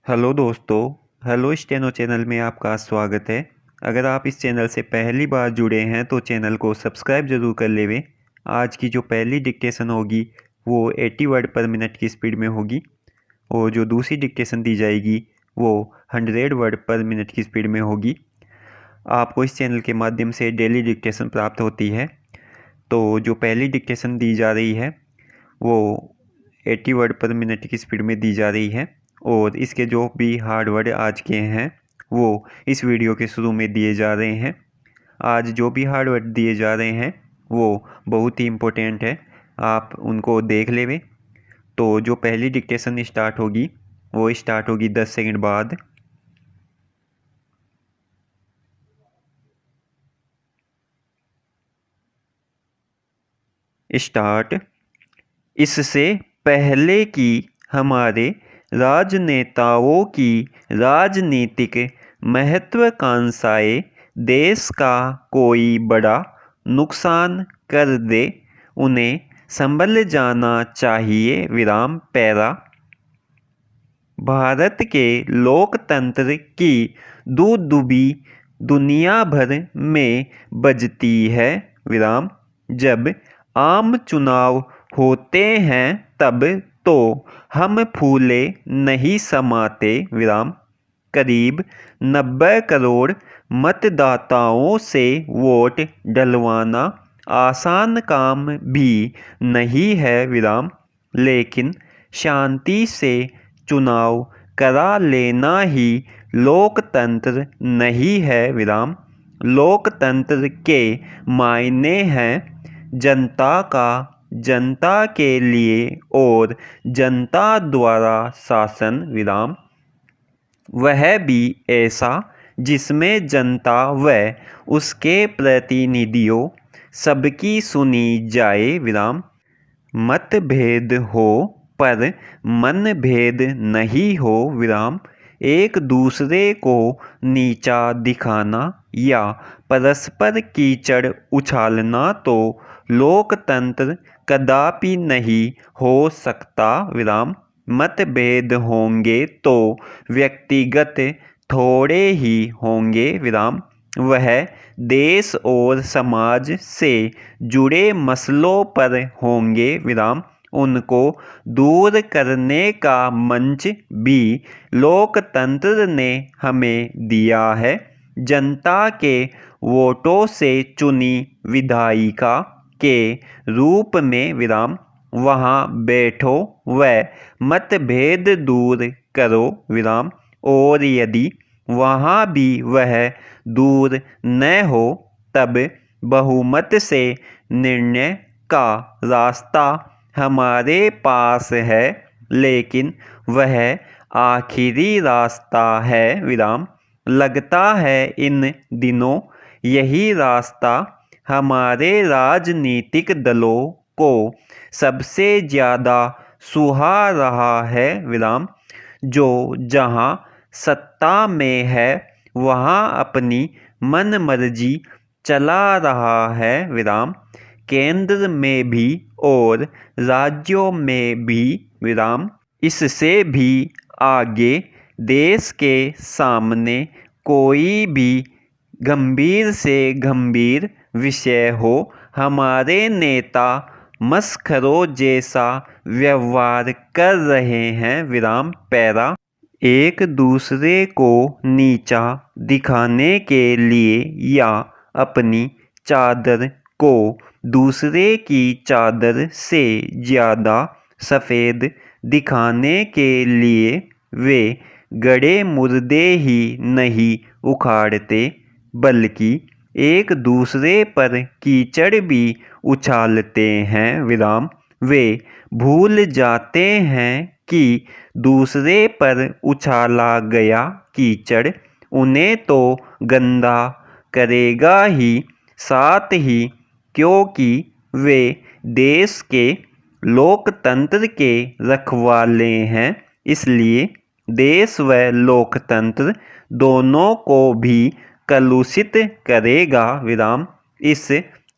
Hello दोस्तों। Hello steno channel में आपका स्वागत है। अगर आप इस चैनल से पहली बार जुड़े हैं तो चैनल को सब्सक्राइब जरूर कर लेवें। आज की जो पहली डिक्टेशन होगी वो 80 वर्ड पर मिनट की स्पीड में होगी और जो दूसरी डिक्टेशन दी जाएगी वो 100 वर्ड पर मिनट की स्पीड में होगी। आपको इस चैनल के माध्यम से डेली डिक्टेशन प्राप्त होती है। तो जो पहली डिक्टेशन दी जा रही है वो 80 वर्ड पर मिनट की स्पीड में दी जा रही है और इसके जो भी हार्ड वर्ड आज के हैं वो इस वीडियो के शुरू में दिए जा रहे हैं। आज जो भी हार्ड वर्ड दिए जा रहे हैं वो बहुत ही इम्पोर्टेंट है, आप उनको देख लेवें। तो जो पहली डिक्टेशन स्टार्ट होगी वो स्टार्ट होगी 10 सेकंड बाद। स्टार्ट। इससे पहले कि हमारे राजनेताओं की राजनीतिक महत्वाकांक्षाएं देश का कोई बड़ा नुकसान कर दे, उन्हें संभल जाना चाहिए। विराम पैरा। भारत के लोकतंत्र की दुदुभी दुनिया भर में बजती है। विराम। जब आम चुनाव होते हैं तब तो हम फूले नहीं समाते। विराम। करीब 90 करोड़ मतदाताओं से वोट डलवाना आसान काम भी नहीं है। विराम। लेकिन शांति से चुनाव करा लेना ही लोकतंत्र नहीं है। विराम। लोकतंत्र के मायने हैं जनता का जनता के लिए और जनता द्वारा शासन। विराम। वह भी ऐसा जिसमें जनता व उसके प्रतिनिधियों सबकी सुनी जाए। विराम। मतभेद हो पर मनभेद नहीं हो। विराम। एक दूसरे को नीचा दिखाना या परस्पर कीचड़ उछालना तो लोकतंत्र कदापि नहीं हो सकता। विराम। मतभेद होंगे तो व्यक्तिगत थोड़े ही होंगे। विराम। वह देश और समाज से जुड़े मसलों पर होंगे। विराम। उनको दूर करने का मंच भी लोकतंत्र ने हमें दिया है। जनता के वोटों से चुनी विधायिका के रूप में। विराम। वहाँ बैठो व मतभेद दूर करो। विराम। और यदि वहाँ भी वह दूर न हो तब बहुमत से निर्णय का रास्ता हमारे पास है, लेकिन वह आखिरी रास्ता है। विराम। लगता है इन दिनों यही रास्ता हमारे राजनीतिक दलों को सबसे ज़्यादा सुहा रहा है। विराम। जो जहाँ सत्ता में है वहाँ अपनी मनमर्जी चला रहा है। विराम। केंद्र में भी और राज्यों में भी। विराम। इससे भी आगे देश के सामने कोई भी गंभीर से गंभीर विषय हो, हमारे नेता मस्खरों जैसा व्यवहार कर रहे हैं। विराम पैरा। एक दूसरे को नीचा दिखाने के लिए या अपनी चादर को दूसरे की चादर से ज़्यादा सफ़ेद दिखाने के लिए वे गड़े मुर्दे ही नहीं उखाड़ते बल्कि एक दूसरे पर कीचड़ भी उछालते हैं। विराम। वे भूल जाते हैं कि दूसरे पर उछाला गया कीचड़ उन्हें तो गंदा करेगा ही, साथ ही क्योंकि वे देश के लोकतंत्र के रखवाले हैं, इसलिए देश व लोकतंत्र दोनों को भी कलुषित करेगा। विराम। इस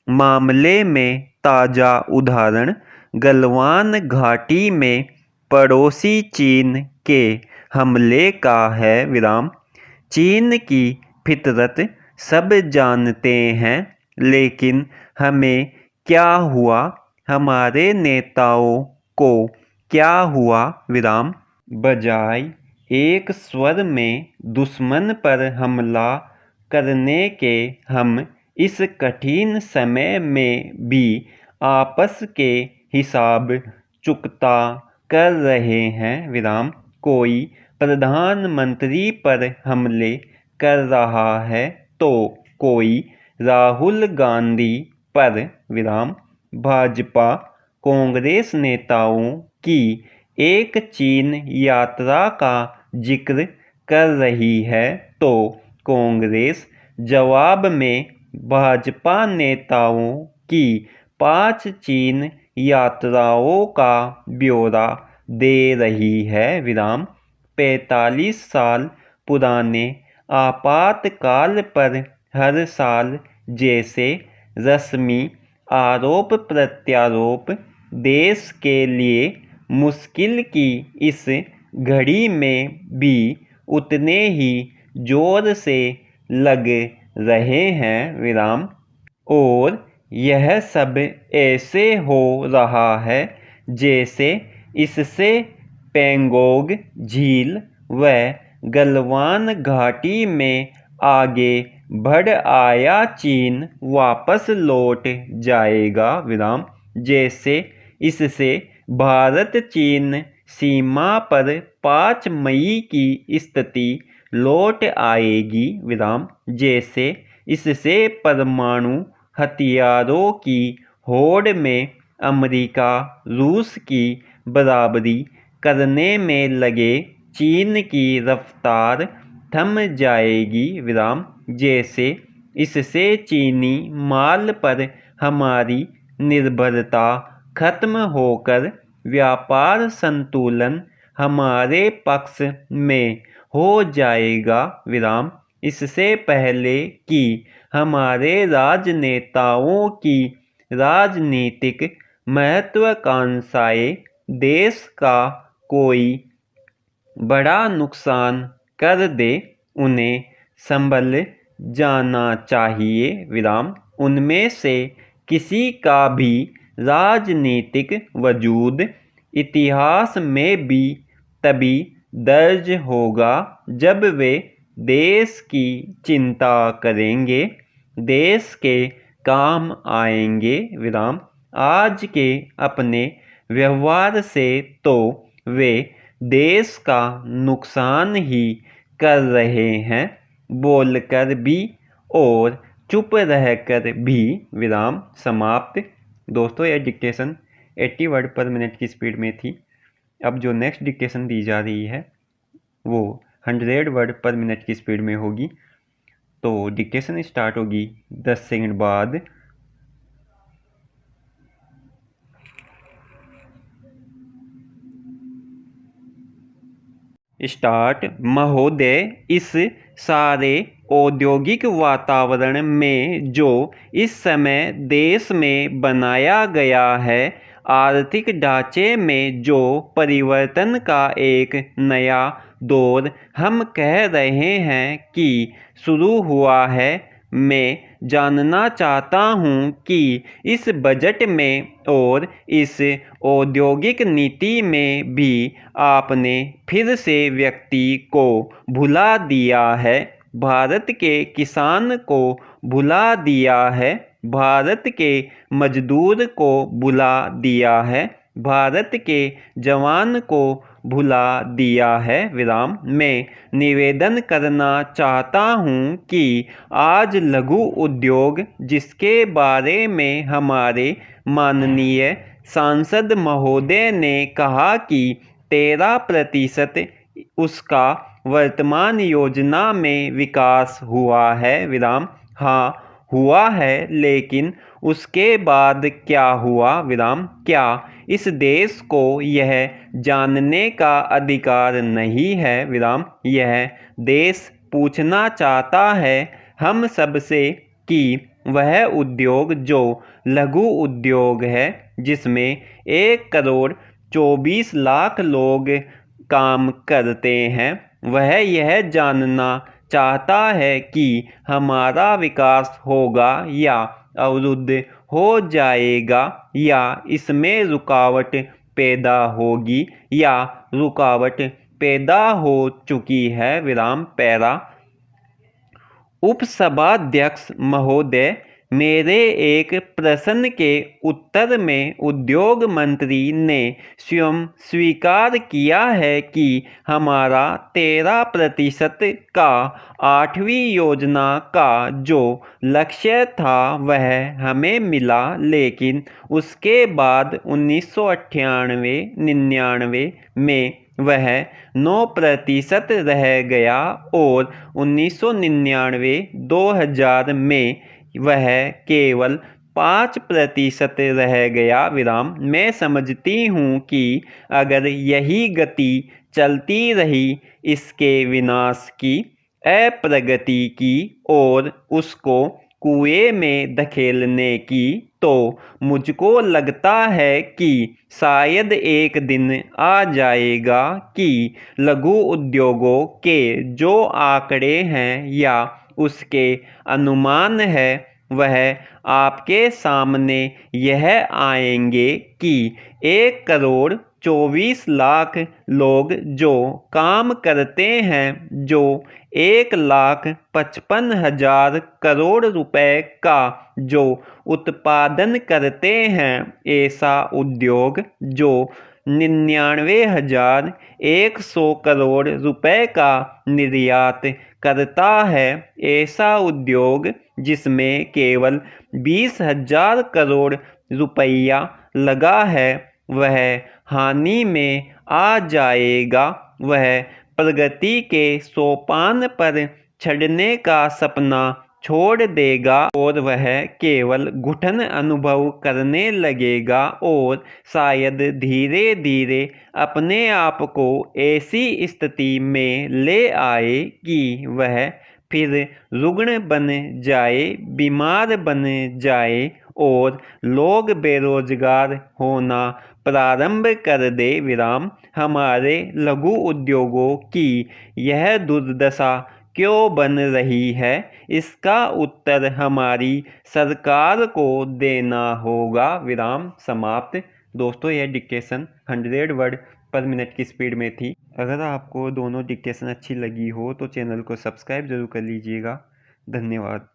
मामले में ताज़ा उदाहरण गलवान घाटी में पड़ोसी चीन के हमले का है विराम। चीन की फितरत सब जानते हैं, लेकिन हमें क्या हुआ, हमारे नेताओं को क्या हुआ विराम। बजाय एक स्वर में दुश्मन पर हमला करने के हम इस कठिन समय में भी आपस के हिसाब चुकता कर रहे हैं विराम। कोई प्रधानमंत्री पर हमले कर रहा है तो कोई राहुल गांधी पर विराम। भाजपा कांग्रेस नेताओं की एक चीन यात्रा का जिक्र कर रही है तो कांग्रेस जवाब में भाजपा नेताओं की 5 चीन यात्राओं का ब्यौरा दे रही है विराम। 45 साल पुराने आपातकाल पर हर साल जैसे रस्मी आरोप प्रत्यारोप देश के लिए मुश्किल की इस घड़ी में भी उतने ही जोर से लग रहे हैं विराम। और यह सब ऐसे हो रहा है जैसे इससे पेंगोंग झील व गलवान घाटी में आगे बढ़ आया चीन वापस लौट जाएगा विराम। जैसे इससे भारत चीन सीमा पर 5 मई की स्थिति लौट आएगी विराम। जैसे इससे परमाणु हथियारों की होड़ में अमेरिका रूस की बराबरी करने में लगे चीन की रफ्तार थम जाएगी विराम। जैसे इससे चीनी माल पर हमारी निर्भरता खत्म होकर व्यापार संतुलन हमारे पक्ष में हो जाएगा विराम। इससे पहले कि हमारे राजनेताओं की राजनीतिक महत्वाकांक्षाएं देश का कोई बड़ा नुकसान कर दे, उन्हें संभल जाना चाहिए विराम। उनमें से किसी का भी राजनीतिक वजूद इतिहास में भी तभी दर्ज होगा जब वे देश की चिंता करेंगे, देश के काम आएंगे विराम। आज के अपने व्यवहार से तो वे देश का नुकसान ही कर रहे हैं, बोलकर भी और चुप रहकर भी विराम। समाप्त। दोस्तों, यह डिक्टेशन 80 वर्ड पर मिनट की स्पीड में थी। अब जो नेक्स्ट डिक्टेशन दी जा रही है वो 100 वर्ड पर मिनट की स्पीड में होगी। तो डिक्टेशन स्टार्ट होगी 10 सेकंड बाद। स्टार्ट। महोदय, इस सारे औद्योगिक वातावरण में जो इस समय देश में बनाया गया है, आर्थिक ढांचे में जो परिवर्तन का एक नया दौर हम कह रहे हैं कि शुरू हुआ है, मैं जानना चाहता हूं कि इस बजट में और इस औद्योगिक नीति में भी आपने फिर से व्यक्ति को भुला दिया है, भारत के किसान को भुला दिया है, भारत के मजदूर को भुला दिया है, भारत के जवान को भुला दिया है विराम। मैं निवेदन करना चाहता हूं कि आज लघु उद्योग, जिसके बारे में हमारे माननीय सांसद महोदय ने कहा कि 13% उसका वर्तमान योजना में विकास हुआ है विराम। हाँ, हुआ है, लेकिन उसके बाद क्या हुआ विराम। क्या इस देश को यह जानने का अधिकार नहीं है विराम। यह देश पूछना चाहता है हम सबसे कि वह उद्योग जो लघु उद्योग है, जिसमें 1 करोड़ 24 लाख लोग काम करते हैं, वह यह जानना चाहता है कि हमारा विकास होगा या अवरुद्ध हो जाएगा, या इसमें रुकावट पैदा होगी या रुकावट पैदा हो चुकी है। विराम पैरा। उपसभाध्यक्ष महोदय, मेरे एक प्रश्न के उत्तर में उद्योग मंत्री ने स्वयं स्वीकार किया है कि हमारा 13% का 8वीं योजना का जो लक्ष्य था वह हमें मिला, लेकिन उसके बाद 1998-99 में वह 9% रह गया और 1999-2000 में वह केवल 5% रह गया। विराम। मैं समझती हूँ कि अगर यही गति चलती रही इसके विनाश की, अप्रगति की और उसको कुएं में धकेलने की, तो मुझको लगता है कि शायद एक दिन आ जाएगा कि लघु उद्योगों के जो आंकड़े हैं या उसके अनुमान है वह आपके सामने यह आएंगे कि 1,24,00,000 लोग जो काम करते हैं, जो 1,55,000 करोड़ रुपए का जो उत्पादन करते हैं, ऐसा उद्योग जो 99,100 करोड़ रुपए का निर्यात करता है, ऐसा उद्योग जिसमें केवल 20,000 करोड़ रुपया लगा है, वह हानि में आ जाएगा। वह प्रगति के सोपान पर चढ़ने का सपना छोड़ देगा और वह केवल घुटन अनुभव करने लगेगा और शायद धीरे धीरे अपने आप को ऐसी स्थिति में ले आए कि वह फिर रुग्ण बन जाए, बीमार बन जाए और लोग बेरोजगार होना प्रारंभ कर दे। विराम। हमारे लघु उद्योगों की यह दुर्दशा क्यों बन रही है, इसका उत्तर हमारी सरकार को देना होगा। विराम समाप्त। दोस्तों, यह डिक्टेशन 100 वर्ड पर मिनट की स्पीड में थी। अगर आपको दोनों डिक्टेशन अच्छी लगी हो तो चैनल को सब्सक्राइब जरूर कर लीजिएगा। धन्यवाद।